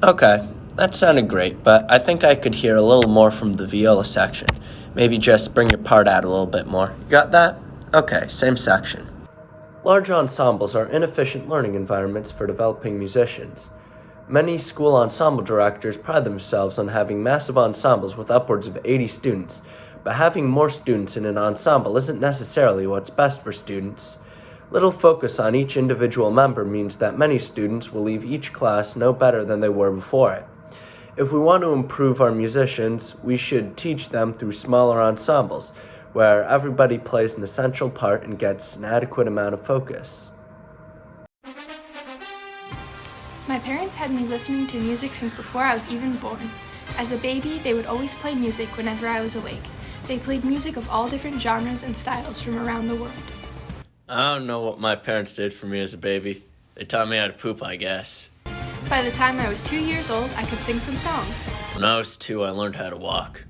Okay, that sounded great, but I think I could hear a little more from the viola section. Maybe just bring your part out a little bit more. Got that? Okay, same section. Large ensembles are inefficient learning environments for developing musicians. Many school ensemble directors pride themselves on having massive ensembles with upwards of 80 students, but having more students in an ensemble isn't necessarily what's best for students. Little focus on each individual member means that many students will leave each class no better than they were before it. If we want to improve our musicians, we should teach them through smaller ensembles, where everybody plays an essential part and gets an adequate amount of focus. My parents had me listening to music since before I was even born. As a baby, they would always play music whenever I was awake. They played music of all different genres and styles from around the world. I don't know what my parents did for me as a baby. They taught me how to poop, I guess. By the time I was 2 years old, I could sing some songs. When I was 2, I learned how to walk.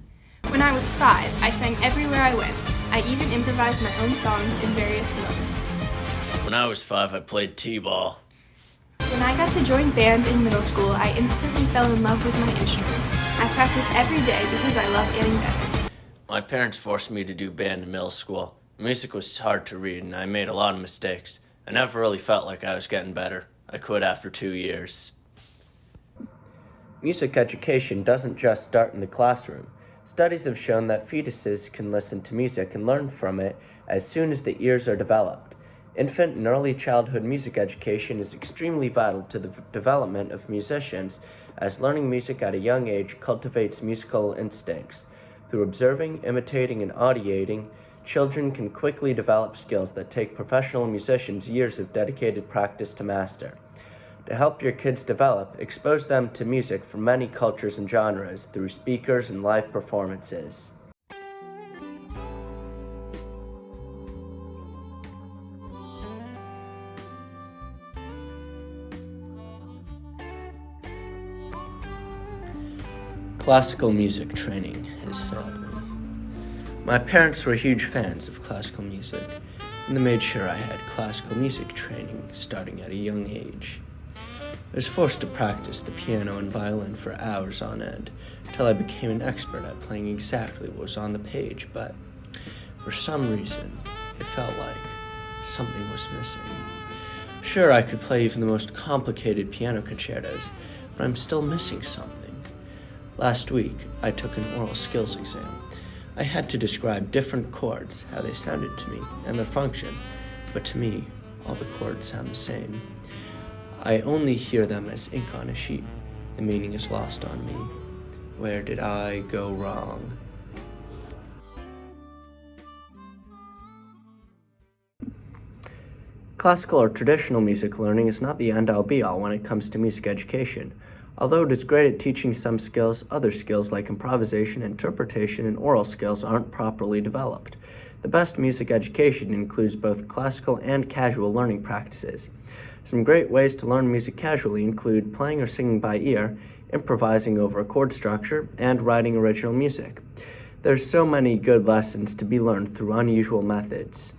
When I was 5, I sang everywhere I went. I even improvised my own songs in various modes. When I was 5, I played t-ball. When I got to join band in middle school, I instantly fell in love with my instrument. I practice every day because I love getting better. My parents forced me to do band in middle school. Music was hard to read, and I made a lot of mistakes. I never really felt like I was getting better. I quit after 2 years. Music education doesn't just start in the classroom. Studies have shown that fetuses can listen to music and learn from it as soon as the ears are developed. Infant and early childhood music education is extremely vital to the development of musicians, as learning music at a young age cultivates musical instincts. Through observing, imitating, and audiating, children can quickly develop skills that take professional musicians years of dedicated practice to master. To help your kids develop, expose them to music from many cultures and genres through speakers and live performances. Classical music training has failed me. My parents were huge fans of classical music, and they made sure I had classical music training starting at a young age. I was forced to practice the piano and violin for hours on end, till I became an expert at playing exactly what was on the page, but for some reason, it felt like something was missing. Sure, I could play even the most complicated piano concertos, but I'm still missing something. Last week, I took an oral skills exam. I had to describe different chords, how they sounded to me, and their function, but to me, all the chords sound the same. I only hear them as ink on a sheet. The meaning is lost on me. Where did I go wrong? Classical or traditional music learning is not the end-all be-all when it comes to music education. Although it is great at teaching some skills, other skills like improvisation, interpretation, and oral skills aren't properly developed. The best music education includes both classical and casual learning practices. Some great ways to learn music casually include playing or singing by ear, improvising over a chord structure, and writing original music. There's so many good lessons to be learned through unusual methods.